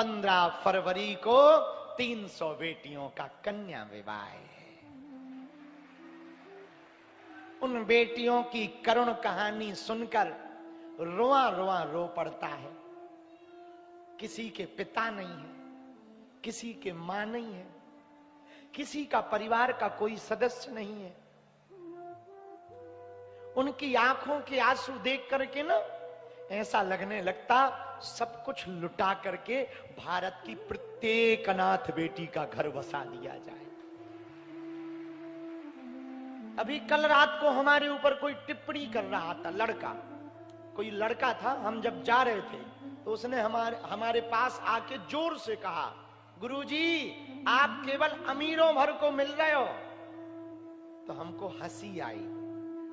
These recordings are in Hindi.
15 फरवरी को 300 बेटियों का कन्या विवाह है। उन बेटियों की करुण कहानी सुनकर रोआ रोआ रो पड़ता है। किसी के पिता नहीं है, किसी के मां नहीं है, किसी का परिवार का कोई सदस्य नहीं है। उनकी आंखों के आंसू देख करके ना ऐसा लगने लगता सब कुछ लुटा करके भारत की प्रत्येक अनाथ बेटी का घर बसा दिया जाए। अभी कल रात को हमारे ऊपर कोई टिप्पणी कर रहा था, कोई लड़का था, हम जब जा रहे थे तो उसने हमारे पास आके जोर से कहा, गुरुजी आप केवल अमीरों भर को मिल रहे हो। तो हमको हंसी आई।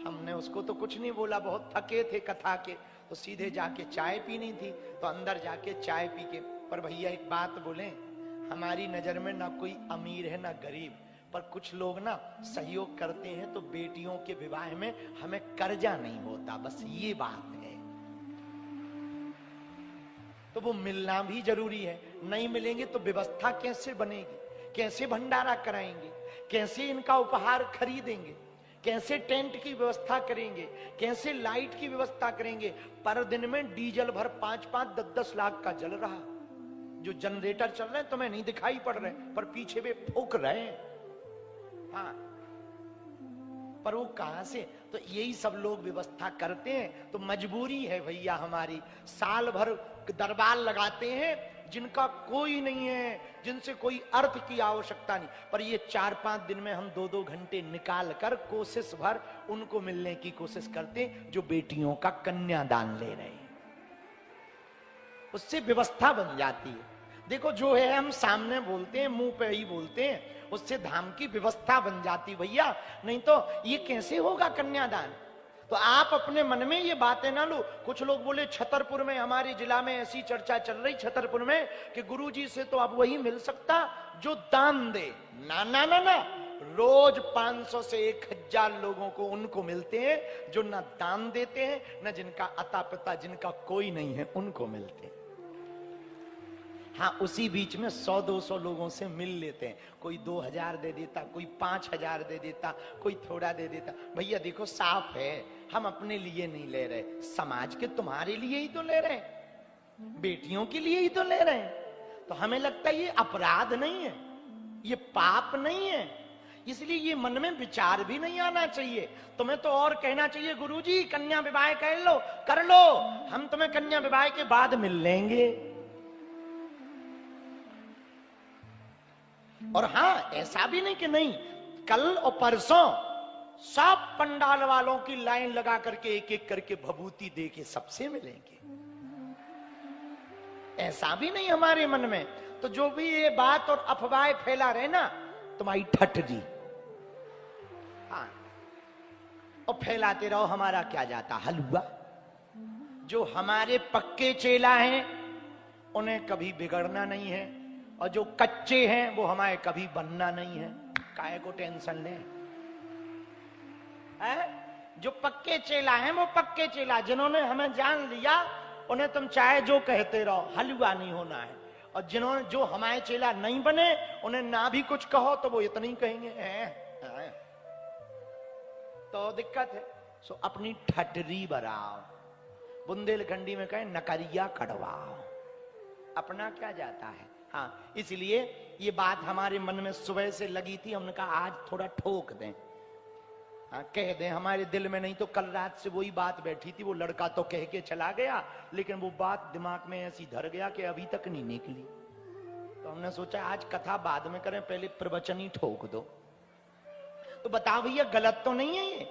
हमने उसको तो कुछ नहीं बोला, बहुत थके थे कथा के, तो सीधे जाके चाय पीनी थी तो अंदर जाके चाय पी के। पर भैया एक बात बोले, हमारी नजर में ना कोई अमीर है ना गरीब, पर कुछ लोग ना सहयोग करते हैं तो बेटियों के विवाह में हमें कर्जा नहीं होता, बस ये बात है। तो वो मिलना भी जरूरी है। नहीं मिलेंगे तो व्यवस्था कैसे बनेगी, कैसे भंडारा कराएंगे, कैसे इनका उपहार खरीदेंगे, कैसे टेंट की व्यवस्था करेंगे, कैसे लाइट की व्यवस्था करेंगे। पर दिन में डीजल भर 5-5, 10-10 लाख का जल रहा। जो जनरेटर चल रहे हैं तुम्हें नहीं दिखाई पड़ रहे, पर पीछे वे फूक रहे हैं। हाँ, पर वो कहां से? तो यही सब लोग व्यवस्था करते हैं। तो मजबूरी है भैया हमारी। साल भर दरबार लगाते हैं जिनका कोई नहीं है, जिनसे कोई अर्थ की आवश्यकता नहीं, पर ये 4-5 दिन में हम 2-2 घंटे निकाल कर कोशिश भर उनको मिलने की कोशिश करते हैं जो बेटियों का कन्यादान ले रहे हैं। उससे व्यवस्था बन जाती है। देखो जो है हम सामने बोलते हैं, मुंह पे ही बोलते हैं, उससे धाम की व्यवस्था बन जाती भैया। नहीं तो ये कैसे होगा कन्यादान? तो आप अपने मन में ये बातें ना लो। कुछ लोग बोले छतरपुर में, हमारे जिला में ऐसी चर्चा चल रही छतरपुर में कि गुरुजी से तो अब वही मिल सकता जो दान दे। ना ना ना ना, रोज 500 से 1000 लोगों को उनको मिलते हैं जो ना दान देते हैं, ना जिनका अता पता जिनका कोई नहीं है उनको मिलते हैं। हाँ, उसी बीच में 100-200 लोगों से मिल लेते हैं। कोई 2000 दे देता, कोई 5000 दे देता, कोई थोड़ा दे देता। भैया देखो साफ है, हम अपने लिए नहीं ले रहे, समाज के तुम्हारे लिए ही तो ले रहे हैं, बेटियों के लिए ही तो ले रहे हैं। तो हमें लगता है ये अपराध नहीं है, ये पाप नहीं है, इसलिए ये मन में विचार भी नहीं आना चाहिए। तुम्हें तो और कहना चाहिए, गुरुजी कन्या विवाह कर लो, हम तुम्हें कन्या विवाह के बाद मिल लेंगे। और हाँ, ऐसा भी नहीं कि नहीं, कल और परसों सब पंडाल वालों की लाइन लगा करके एक एक करके भभूति दे के सबसे मिलेंगे। ऐसा भी नहीं हमारे मन में। तो जो भी ये बात और अफवाहें फैला रहे ना, तुम्हारी ठट्ठी, हाँ, और फैलाते रहो, हमारा क्या जाता हलवा। जो हमारे पक्के चेला हैं उन्हें कभी बिगड़ना नहीं है, और जो कच्चे हैं वो हमारे कभी बनना नहीं है। काहे को टेंशन ले? जो पक्के चेला हैं वो पक्के चेला, जिन्होंने हमें जान लिया उन्हें तुम चाहे जो कहते रहो, हलवा नहीं होना है। और जिन्होंने जो हमारे चेला नहीं बने उन्हें ना भी कुछ कहो तो वो इतना ही कहेंगे तो दिक्कत है। सो अपनी ठटरी बढ़ाओ, बुंदेलखंडी में कहें नकरिया कड़वाओ, अपना क्या जाता है। हाँ, इसलिए ये बात हमारे मन में सुबह से लगी थी, हमने कहा आज थोड़ा ठोक दें, हाँ, कह दें हमारे दिल में। नहीं तो कल रात से वही बात बैठी थी, वो लड़का तो कह के चला गया, लेकिन वो बात दिमाग में ऐसी धर गया कि अभी तक नहीं निकली। तो हमने सोचा आज कथा बाद में करें, पहले प्रवचन ही ठोक दो। तो बताओ भैया गलत तो नहीं है ये?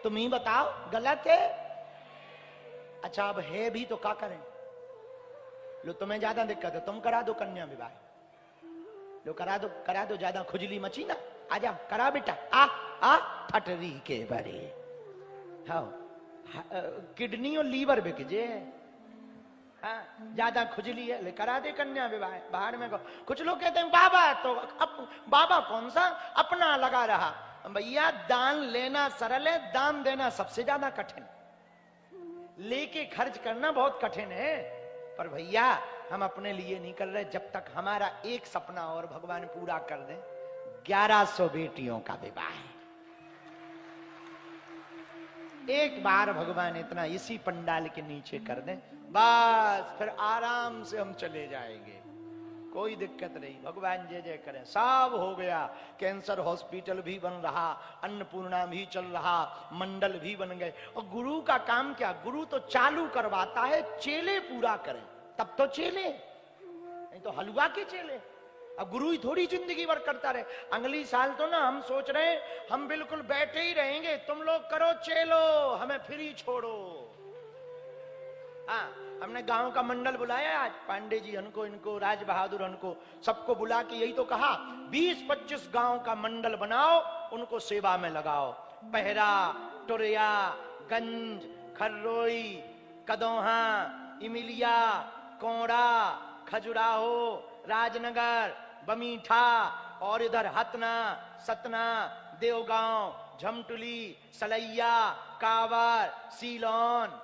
तुम ही बताओ गलत है? अच्छा अब है भी तो क्या करें? लो तुम्हें ज्यादा दिक्कत है, तुम करा दो कन्या विवाह, लो करा दो, ज्यादा खुजली मची ना, आजा करा बेटा, आ ठटरी के बरे। हाँ, किडनी और लीवर बिक जे, हाँ, ज्यादा खुजली है, ले करा दे कन्या विवाह। बाहर में कुछ लोग कहते हैं बाबा, तो बाबा कौन सा अपना लगा रहा। भैया दान लेना सरल है, दान देना सबसे ज्यादा कठिन। लेके खर्च करना बहुत कठिन है। पर भैया हम अपने लिए नहीं कर रहे। जब तक हमारा एक सपना और भगवान पूरा कर दे, 1100 बेटियों का विवाह है। एक बार भगवान इतना इसी पंडाल के नीचे कर दें, बस फिर आराम से हम चले जाएंगे, कोई दिक्कत नहीं। भगवान जय जय करें, सब हो गया। कैंसर हॉस्पिटल भी बन रहा, अन्नपूर्णा भी चल रहा, मंडल भी बन गए। और गुरु का काम क्या? गुरु तो चालू करवाता है, चेले पूरा करें, तब तो चेले, नहीं तो हलवा के चेले। अब गुरु ही थोड़ी जिंदगी भर करता रहे। अगली साल तो ना हम सोच रहे हैं हम बिल्कुल बैठे ही रहेंगे, तुम लोग करो चेलो, हमें फ्री छोड़ो। हाँ, हमने गांव का मंडल बुलाया आज, पांडे जी उनको, इनको, राज बहादुर उनको, सबको बुला के यही तो कहा 20-25 गांव का मंडल बनाओ, उनको सेवा में लगाओ। पहरा, टुरिया, गंज, खर्रोई, कदोहा, इमिलिया, कोड़ा, खजुराहो, राजनगर, बमीठा और इधर हतना, सतना, देवगांव, झमटुली, सलैया, कावर, सीलोन,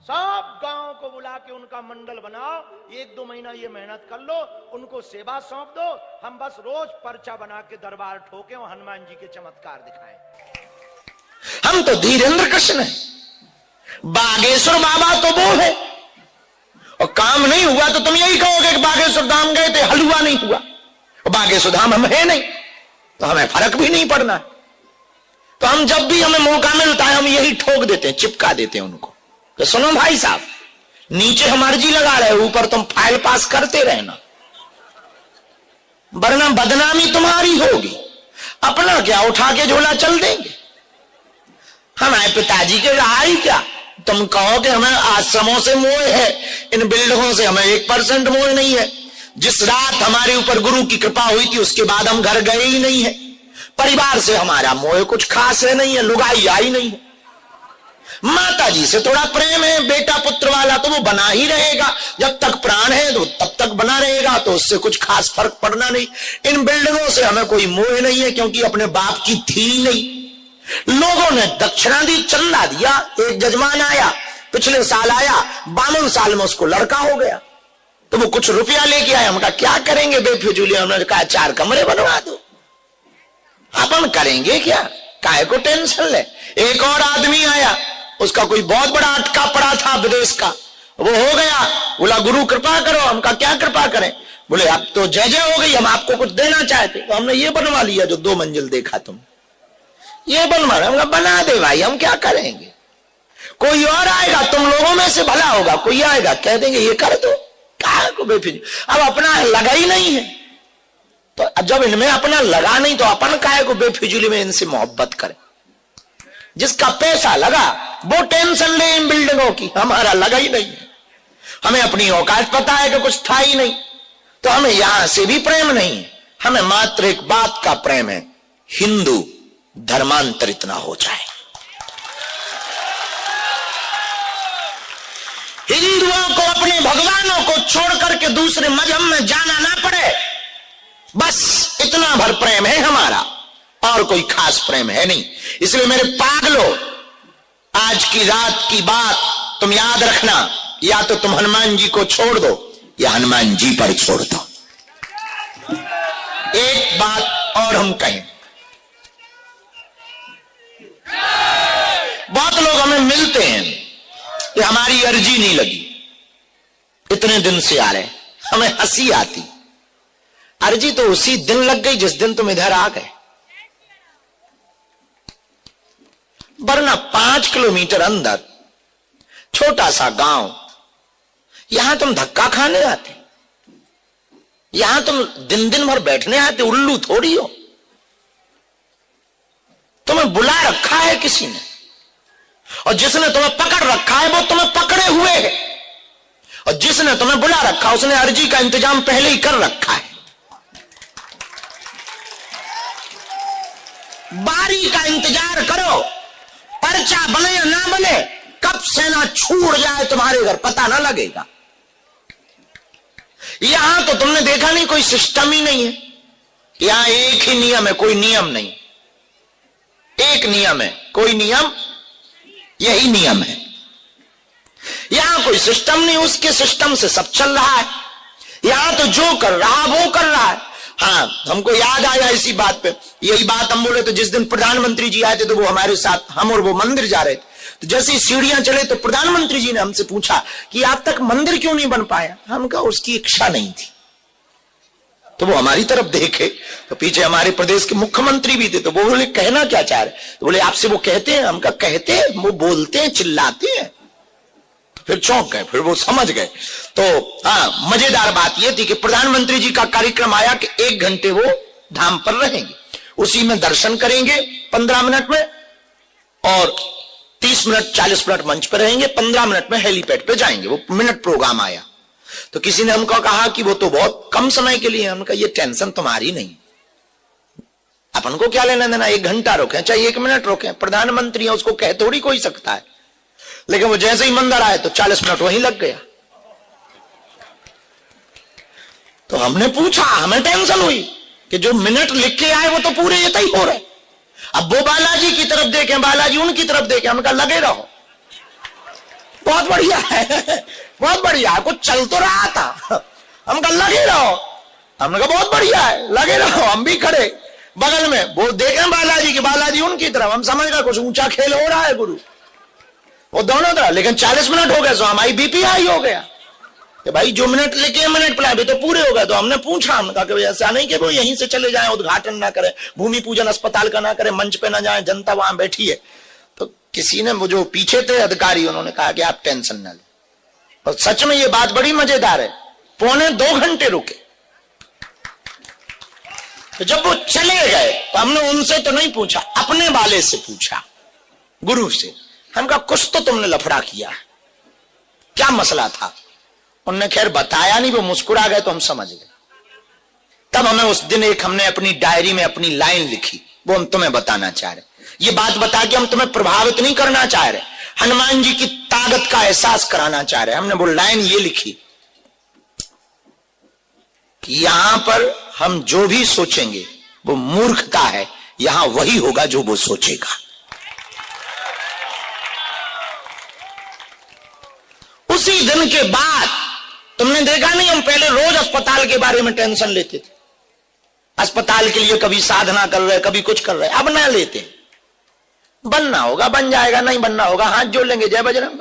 सब गांव को बुला के उनका मंडल बनाओ। 1-2 महीना ये मेहनत कर लो, उनको सेवा सौंप दो, हम बस रोज पर्चा बना के दरबार ठोके और हनुमान जी के चमत्कार दिखाएं। हम तो धीरेन्द्र कृष्ण है, बागेश्वर बाबा तो वो है। और काम नहीं हुआ तो तुम यही कहोगे कि बागेश्वर धाम गए थे, हलवा नहीं हुआ। और बागेश्वर धाम हम है नहीं, तो हमें फर्क भी नहीं पड़ना। तो हम जब भी हमें मौका मिलता है हम यही ठोक देते हैं, चिपका देते हैं उनको। तो सुनो भाई साहब, नीचे हम अर्जी लगा रहे, ऊपर तुम फाइल पास करते रहना, वरना बदनामी तुम्हारी होगी। अपना क्या उठा के झोला चल देंगे। हमारे पिताजी के रहा ही क्या? तुम कहो कि हमें आश्रमों से मोह है, इन बिल्डिंगों से हमें 1% मोह नहीं है। जिस रात हमारे ऊपर गुरु की कृपा हुई थी उसके बाद हम घर गए ही नहीं है। परिवार से हमारा मोह कुछ खास है नहीं है, लुगाई आई नहीं है। माता जी से थोड़ा प्रेम है, बेटा पुत्र वाला तो वो बना ही रहेगा, जब तक प्राण है तो तब तक बना रहेगा, तो उससे कुछ खास फर्क पड़ना नहीं। इन बिल्डिंगों से हमें कोई मोह नहीं है, क्योंकि अपने बाप की थी ही नहीं। लोगों ने दक्षिणा दी, चंदा दिया। एक जजमान आया, पिछले साल आया, 52 साल में उसको लड़का हो गया, तो वो कुछ रुपया लेके आया। हमका क्या करेंगे बेफिजूली? उन्होंने कहा 4 कमरे बनवा दो। अपन करेंगे क्या, काहे को टेंशन ले। एक और आदमी आया, उसका कोई बहुत बड़ा अटका पड़ा था विदेश का, वो हो गया। बोला गुरु कृपा करो। हमका क्या कृपा करें? बोले अब तो जय जय हो गई, हम आपको कुछ देना चाहते। तो हमने ये बनवा लिया जो 2 मंजिल देखा तुम, ये बनवा। हमका बना दे भाई, हम क्या करेंगे। कोई और आएगा, तुम लोगों में से भला होगा, कोई आएगा कह देंगे ये कर दो, क्या को बेफिजूल। अब अपना लगा ही नहीं है, तो जब इनमें अपना लगा नहीं तो अपन काहे को बेफिजूली में इनसे मोहब्बत करें। जिसका पैसा लगा वो टेंशन ले इन बिल्डिंगों की, हमारा लगा ही नहीं। हमें अपनी औकात पता है कि कुछ था ही नहीं, तो हमें यहां से भी प्रेम नहीं, हमें मात्र एक बात का प्रेम है, हिंदू धर्मांतरित ना हो जाए, हिंदुओं को अपने भगवानों को छोड़ करके दूसरे मजहब में जाना ना पड़े, बस इतना भर प्रेम है हमारा, और कोई खास प्रेम है नहीं। इसलिए मेरे पागलो, आज की रात की बात तुम याद रखना, या तो तुम हनुमान जी को छोड़ दो या हनुमान जी पर छोड़ दो। एक बात और हम कहें, बहुत लोग हमें मिलते हैं कि हमारी अर्जी नहीं लगी, इतने दिन से आ रहे, हमें हंसी आती। अर्जी तो उसी दिन लग गई जिस दिन तुम इधर आ गए, वरना 5 किलोमीटर अंदर छोटा सा गांव, यहां तुम धक्का खाने आते, यहां तुम दिन दिन भर बैठने आते, उल्लू थोड़ी हो। तुम्हें बुला रखा है किसी ने, और जिसने तुम्हें पकड़ रखा है वो तुम्हें पकड़े हुए है, और जिसने तुम्हें बुला रखा उसने अर्जी का इंतजाम पहले ही कर रखा है। बारी का इंतजार करो, पर्चा बने या ना बने, कब सेना छूट जाए तुम्हारे घर पता ना लगेगा। यहां तो तुमने देखा नहीं, कोई सिस्टम ही नहीं है। यहां एक ही नियम है, कोई नियम नहीं। एक नियम है, कोई नियम, यही नियम है। यहां कोई सिस्टम नहीं, उसके सिस्टम से सब चल रहा है। जो कर रहा वो कर रहा है। हाँ, हमको याद आया इसी बात पे, यही बात हम बोले तो जिस दिन प्रधानमंत्री जी आए थे तो वो हमारे साथ, हम और वो मंदिर जा रहे थे, तो जैसे सीढ़ियां चले तो प्रधानमंत्री जी ने हमसे पूछा कि आप तक मंदिर क्यों नहीं बन पाया। हम कहा उसकी इच्छा नहीं थी। तो वो हमारी तरफ देखे तो पीछे हमारे प्रदेश के मुख्यमंत्री भी थे, तो वो बोले कहना क्या चाह रहे, तो बोले आपसे वो कहते हैं। हम कहा कहते हैं, वो बोलते हैं, चिल्लाते हैं। फिर चौंक गए, फिर वो समझ गए। तो हाँ, मजेदार बात यह थी कि प्रधानमंत्री जी का कार्यक्रम आया कि 1 घंटे वो धाम पर रहेंगे, उसी में दर्शन करेंगे 15 मिनट में, और 30 मिनट 40 मिनट मंच पर रहेंगे, 15 मिनट में हेलीपैड पे जाएंगे। वो मिनट प्रोग्राम आया। तो किसी ने हमको कहा कि वो तो बहुत कम समय के लिए। हमने कहा ये टेंशन तुम्हारी नहीं, अपन को क्या लेना देना, 1 घंटा रोके चाहे 1 मिनट रोके, प्रधानमंत्री है, उसको कह थोड़ी कोई सकता है। लेकिन वो जैसे ही मंदिर आए तो 40 मिनट वहीं लग गया। तो हमने पूछा, हमें टेंशन हुई कि जो मिनट लिख के आए वो तो पूरे ये ही हो रहे। अब वो बालाजी की तरफ देखें, बालाजी उनकी तरफ देखें। हमने कहा लगे रहो, बहुत बढ़िया है, बहुत बढ़िया है, कुछ चल तो रहा था। हम कहा लगे रहो। हमने कहा बहुत बढ़िया है, लगे रहो। हम भी खड़े बगल में, वो देखें बालाजी की, बालाजी उनकी तरफ। हम समझ गए कुछ ऊंचा खेल हो रहा है गुरु, वो दोनों तरह। लेकिन 40 मिनट हो गए तो हमारी बीपी हाई हो गया कि भाई जो मिनट लेके मिनट पड़ा भी तो पूरे हो गए। तो हमने पूछा, हमने कहा कि ऐसा नहीं कि वो यहीं से चले जाएं, उद्घाटन ना करें, भूमि पूजन अस्पताल का ना करें, मंच पे ना जाएं, जनता वहां बैठी है। तो किसी ने, वो जो पीछे थे अधिकारी, उन्होंने कहा कि आप टेंशन ना लें। और सच में ये बात बड़ी मजेदार है, 1.25 घंटे रुके। तो जब वो चले गए तो हमने उनसे तो नहीं पूछा, अपने वाले से पूछा, गुरु से। हम कहा कुछ तो तुमने लफड़ा किया, क्या मसला था। उन्होंने खैर बताया नहीं, वो मुस्कुरा गए तो हम समझ गए। तब हमें उस दिन हमने अपनी डायरी में अपनी लाइन लिखी, वो हम तुम्हें बताना चाह रहे। ये बात बता के हम तुम्हें प्रभावित नहीं करना चाह रहे, हनुमान जी की ताकत का एहसास कराना चाह रहे। हमने वो लाइन ये लिखी कि यहां पर हम जो भी सोचेंगे वो मूर्खता है, यहां वही होगा जो वो सोचेगा। उसी दिन के बाद तुमने देखा नहीं, हम पहले रोज अस्पताल के बारे में टेंशन लेते थे, अस्पताल के लिए कभी साधना कर रहे, कभी कुछ कर रहे। अब ना लेते, बनना होगा बन जाएगा, नहीं बनना होगा हाथ जोड़ लेंगे, जय बजरंग।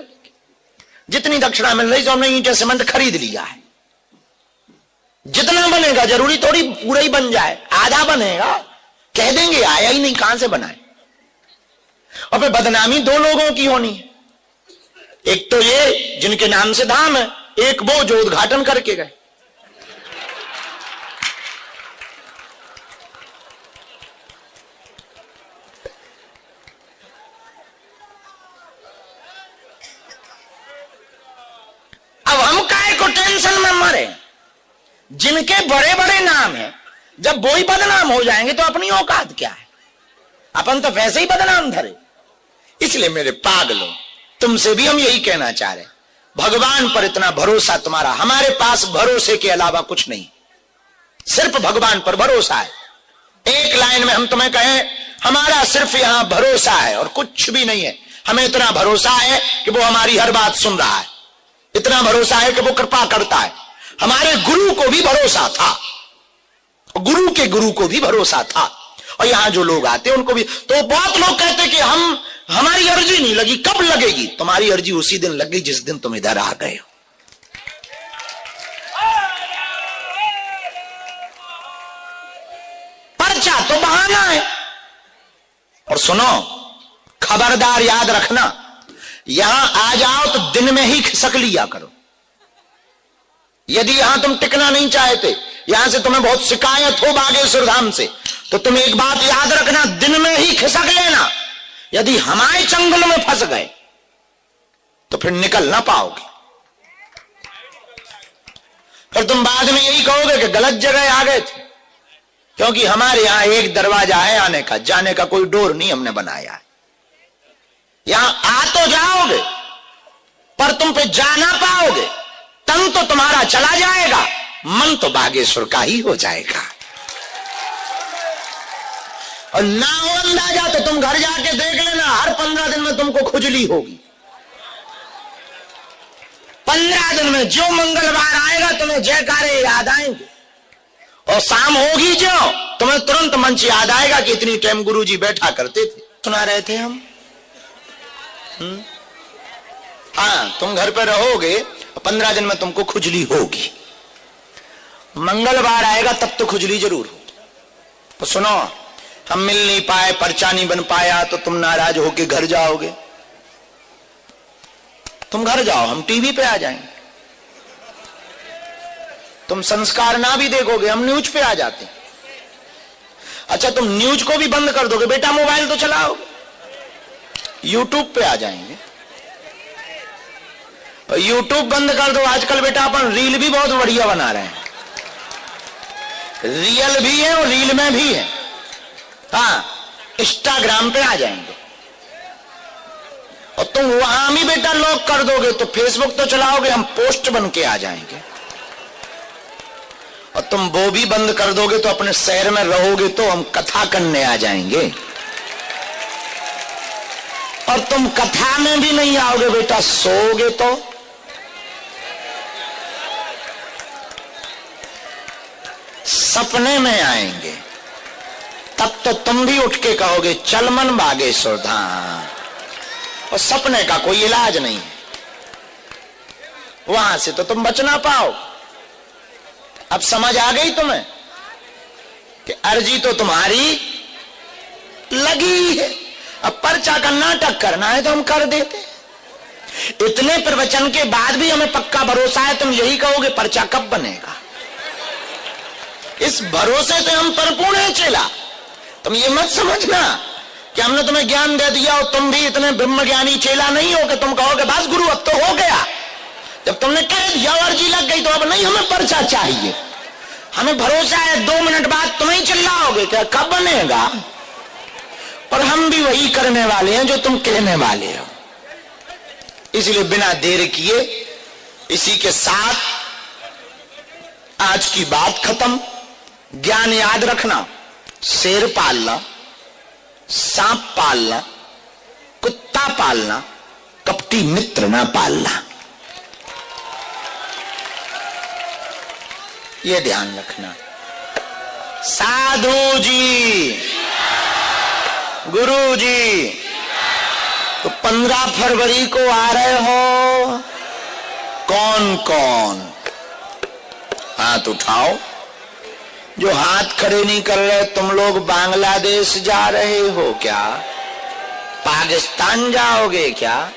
जितनी दक्षिणा मिल रही, जो हमने ईंटें सीमेंट खरीद लिया है, जितना बनेगा जरूरी थोड़ी पूरा ही बन जाए, आधा बनेगा, कह देंगे आया ही नहीं, कहां से बनाए। और फिर बदनामी 2 लोगों की होनी है, एक तो ये जिनके नाम से धाम है, एक वो जो उद्घाटन करके गए। अब हम काहे को टेंशन में मरे, जिनके बड़े बड़े नाम हैं, जब वो ही बदनाम हो जाएंगे तो अपनी औकात क्या है। अपन तो वैसे ही बदनाम धरे। इसलिए मेरे पागलों, तुमसे भी हम यही कहना चाह रहे, भगवान पर इतना भरोसा तुम्हारा, हमारे पास भरोसे के अलावा कुछ नहीं, सिर्फ भगवान पर भरोसा है। एक लाइन में हम तुम्हें कहें, हमारा सिर्फ यहां भरोसा है और कुछ भी नहीं है। हमें इतना भरोसा है कि वो हमारी हर बात सुन रहा है, इतना भरोसा है कि वो कृपा करता है। हमारे गुरु को भी भरोसा था, गुरु के गुरु को भी भरोसा था, और यहां जो लोग आते उनको भी। तो बहुत लोग कहते कि हमारी अर्जी नहीं लगी, कब लगेगी? तुम्हारी अर्जी उसी दिन लग गई जिस दिन तुम इधर आ गए हो। पर्चा तो बहाना है। और सुनो, खबरदार याद रखना, यहां आ जाओ तो दिन में ही खिसक लिया करो। यदि यहां तुम टिकना नहीं चाहते, यहां से तुम्हें बहुत शिकायत हो बागेश्वर धाम से, तो तुम एक बात याद रखना, दिन में ही खिसक लेना। यदि हमारे चंगुल में फंस गए तो फिर निकल ना पाओगे। फिर तुम बाद में यही कहोगे कि गलत जगह आ गए थे, क्योंकि हमारे यहां एक दरवाजा है आने का, जाने का कोई डोर नहीं हमने बनाया है। यहां आ तो जाओगे पर तुम पे जा ना पाओगे। तन तो तुम्हारा चला जाएगा, मन तो बागेश्वर का ही हो जाएगा। और ना हो अंदाजा तो तुम घर जाके देख लेना, हर 15 दिन में तुमको खुजली होगी। 15 दिन में जो मंगलवार आएगा तुम्हें जयकारे याद आएंगे, और शाम होगी जो तुम्हें तुरंत मंच याद आएगा कि इतनी टाइम गुरुजी बैठा करते थे। सुना रहे थे हम। हाँ, तुम घर पर रहोगे, 15 दिन में तुमको खुजली होगी, मंगलवार आएगा तब तो खुजली जरूर हो। तो सुनो, हम मिल नहीं पाए, पर्चा नहीं बन पाया, तो तुम नाराज होके घर जाओगे। तुम घर जाओ, हम टीवी पे आ जाएंगे। तुम संस्कार ना भी देखोगे, हम न्यूज पे आ जाते। अच्छा, तुम न्यूज को भी बंद कर दोगे, बेटा मोबाइल तो चलाओगे, यूट्यूब पे आ जाएंगे। यूट्यूब बंद कर दो, आजकल बेटा अपन रील भी बहुत बढ़िया बना रहे हैं, रियल भी है और रील में भी है। हाँ, इंस्टाग्राम पे आ जाएंगे, और तुम वहां भी बेटा लॉक कर दोगे तो फेसबुक तो चलाओगे, हम पोस्ट बन के आ जाएंगे। और तुम वो भी बंद कर दोगे तो अपने शहर में रहोगे तो हम कथा करने आ जाएंगे, और तुम कथा में भी नहीं आओगे बेटा, सोओगे तो। सपने में आएंगे, तब तो तुम भी उठ के कहोगे चल मन बागेश्वर धाम। और सपने का कोई इलाज नहीं है, वहां से तो तुम बच ना पाओ। अब समझ आ गई तुम्हें कि अर्जी तो तुम्हारी लगी है, अब पर्चा का नाटक करना है तो हम कर देते। इतने प्रवचन के बाद भी हमें पक्का भरोसा है, तुम यही कहोगे पर्चा कब बनेगा। इस भरोसे से हम परिपूर्ण है चेला। तुम ये मत समझना कि हमने तुम्हें ज्ञान दे दिया और तुम भी इतने ब्रह्म ज्ञानी चेला नहीं हो कि तुम कहोगे बस गुरु अब तो हो गया। जब तुमने कह दिया अर्जी लग गई तो अब नहीं हमें पर्चा चाहिए। हमें भरोसा है 2 मिनट बाद तुम ही चिल्लाओगे क्या कब बनेगा, और हम भी वही करने वाले हैं जो तुम कहने वाले हो। इसलिए बिना देर किए इसी के साथ आज की बात खत्म। ज्ञान याद रखना, शेर पालना, सांप पालना, कुत्ता पालना, कपटी मित्र ना पालना, ये ध्यान रखना। साधु जी, गुरु जी, तो 15 फरवरी को आ रहे हो, कौन कौन हाथ उठाओ। जो हाथ खड़े नहीं कर रहे, तुम लोग बांग्लादेश जा रहे हो क्या, पाकिस्तान जाओगे क्या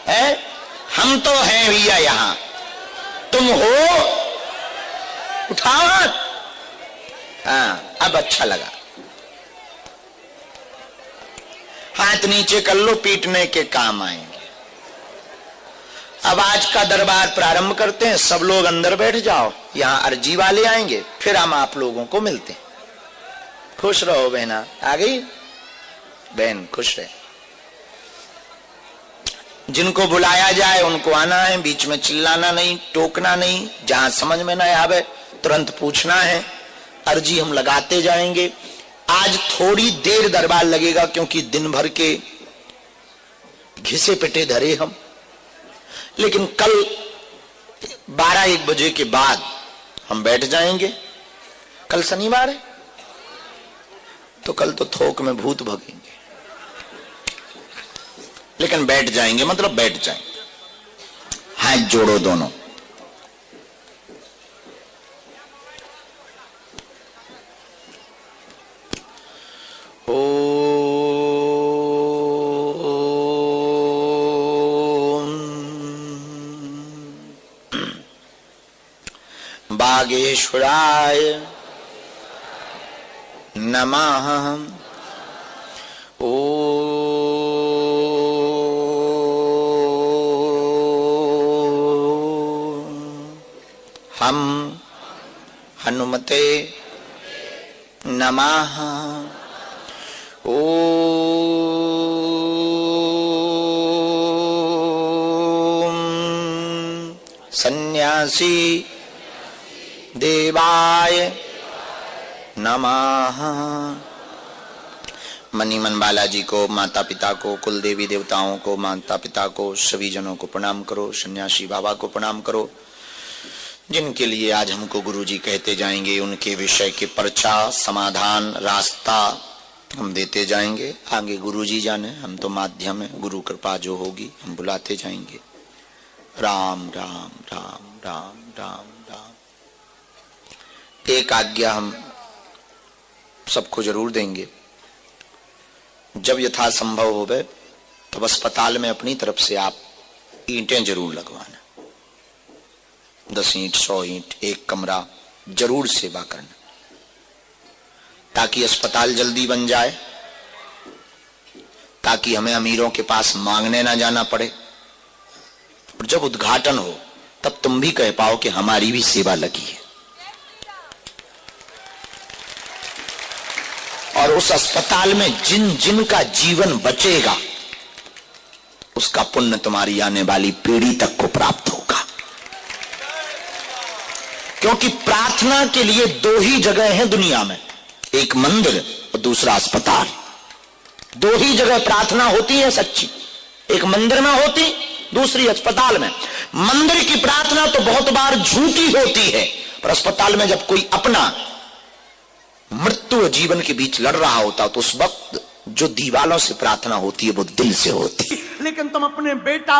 है? हम तो हैं भैया यहां, तुम हो, उठाओ हाथ। हाँ, अब अच्छा लगा। हाथ नीचे कर लो, पीटने के काम आएंगे। अब आज का दरबार प्रारंभ करते हैं, सब लोग अंदर बैठ जाओ, यहां अर्जी वाले आएंगे, फिर हम आप लोगों को मिलते हैं। खुश रहो बहना, आ गई बहन, खुश रहे। जिनको बुलाया जाए उनको आना है, बीच में चिल्लाना नहीं, टोकना नहीं, जहां समझ में ना आवे तुरंत पूछना है। अर्जी हम लगाते जाएंगे। आज थोड़ी देर दरबार लगेगा क्योंकि दिन भर के घिसे पिटे धरे हम, लेकिन कल 12-1 बजे के बाद हम बैठ जाएंगे। कल शनिवार है तो कल तो थोक में भूत भगेंगे, लेकिन बैठ जाएंगे, मतलब बैठ जाएंगे। हाथ जोड़ो दोनों। बागेश्वराय नमः। हम हनुमते नमः। सन्यासी देवाय नमः। मनी मन बालाजी को, माता पिता को, कुल देवी देवताओं को, माता पिता को, सभी जनों को प्रणाम करो, सन्यासी बाबा को प्रणाम करो, जिनके लिए आज हमको गुरुजी कहते जाएंगे उनके विषय के पर्चा, समाधान, रास्ता हम देते जाएंगे। आगे गुरुजी जाने, हम तो माध्यम है, गुरु कृपा जो होगी हम बुलाते जाएंगे। राम राम राम राम राम राम। एक आज्ञा हम सबको जरूर देंगे, जब यथा संभव होवे तो अस्पताल में अपनी तरफ से आप ईंटें जरूर लगवाना, 10 ईंट 100 ईंट, एक कमरा जरूर सेवा करना, ताकि अस्पताल जल्दी बन जाए, ताकि हमें अमीरों के पास मांगने ना जाना पड़े, और जब उद्घाटन हो तब तुम भी कह पाओ कि हमारी भी सेवा लगी है। और उस अस्पताल में जिन जिन का जीवन बचेगा उसका पुण्य तुम्हारी आने वाली पीढ़ी तक को प्राप्त होगा। क्योंकि प्रार्थना के लिए 2 ही जगह है दुनिया में, एक मंदिर और दूसरा अस्पताल। 2 ही जगह प्रार्थना होती है सच्ची, एक मंदिर में होती, दूसरी अस्पताल में। मंदिर की प्रार्थना तो बहुत बार झूठी होती है, पर अस्पताल में जब कोई अपना मृत्यु और जीवन के बीच लड़ रहा होता तो उस वक्त जो दीवालों से प्रार्थना होती है वो दिल से होती है। लेकिन तुम अपने बेटा